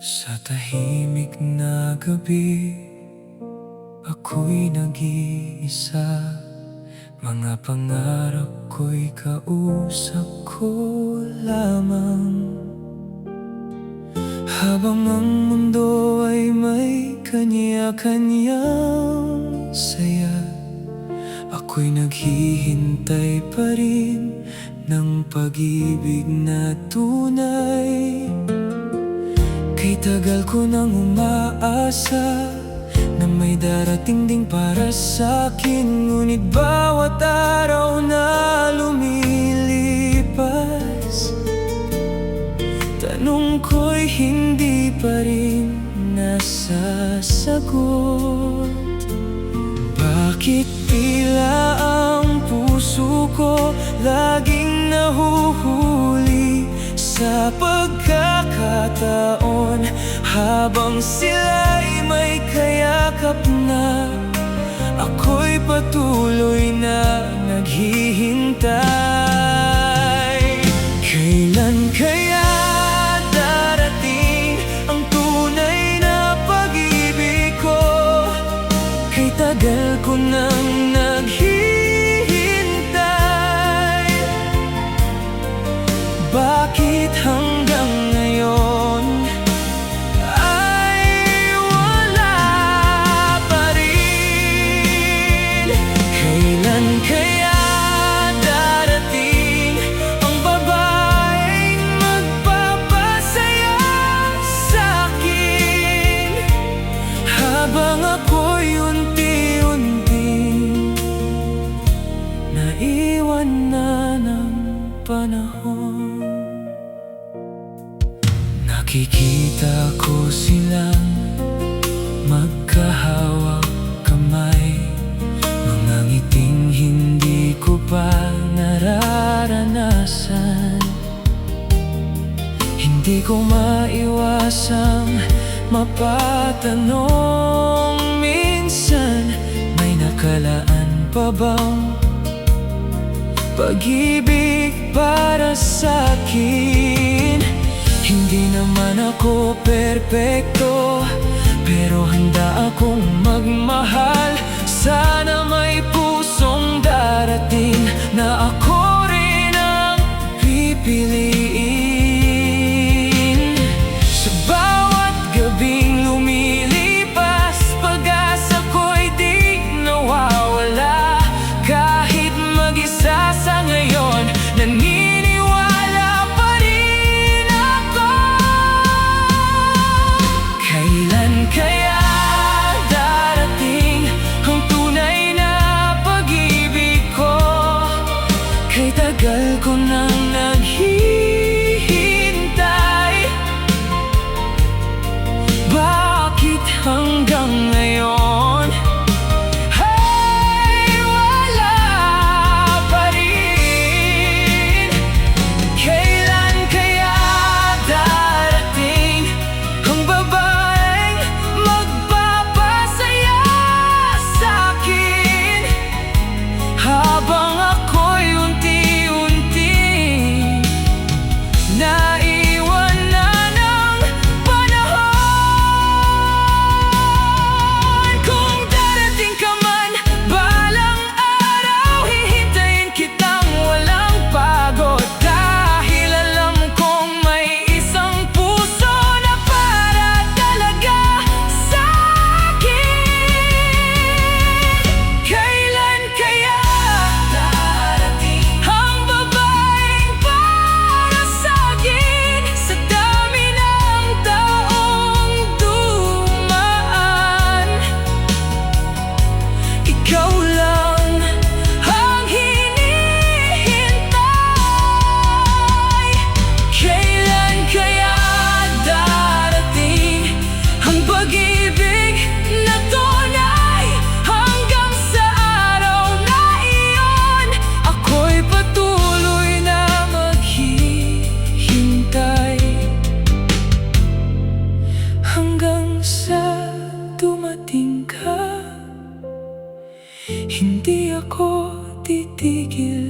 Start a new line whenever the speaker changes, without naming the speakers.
Sa tahimik na gabi, ako'y nag-iisa. Mga pangarap ko'y kausap ko lamang. Habang ang mundo ay may kanya-kanyang saya, ako'y naghihintay pa rin ng pag-ibig na tunay. Kay tagal ko nang umaasa na may darating ding para sa'kin, ngunit bawat araw na lumilipas, tanong ko'y hindi pa rin nasasagot. Bakit tila ang puso ko laging nahuhuli sa pagkakataon, habang sila'y may kayakap na, ako'y patuloy na naghihintay. Kailan kaya darating ang tunay na pag-ibig ko? Kay tagal ko nang naghihintay. Bakit hanggang ngayon ay wala pa rin? Kailan kaya darating ang babaeng magpapasaya sa'kin, habang ako'y unti-unting naiwan na ng panahon? Nakikita ko silang magkahawak kamay, mga ngiting hindi ko pa nararanasan. Hindi ko maiwasang mapatanong minsan, may nakalaan pa bang pag-ibig para sa'kin? Hindi naman ako perpekto, pero handa akong magmahal. Sana may pusong darating na ako rin ang pipiliin. Sa bawat gabing lumilipas, pag-asa ko'y di nawawala. Kahit mag-isa sa ngayon, naniniwala pa rin ako. Kailan kaya darating ang tunay na pag-ibig ko? Kay tagal ko nang naghihintay. Bakit hanggang ngayon ay wala pa rin? Kailan kaya darating ang babaeng magpapasaya sa'kin, habang ako'y unti-unting naiwan na ng panahon? Kung darating ka man balang araw, hihintayin kitang walang pagod, dahil alam kong may isang puso na para talaga sa'kin. Kailan kaya darating ang babaeng para sa'kin? Sa dami ng taong dumaan, ikaw lang ang hinihintay. Kailan kaya darating ang pag-ibig na tunay? Hanggang sa araw na iyon, ako'y patuloy na maghihintay, hanggang sa dumating ka. Hindi ako titigil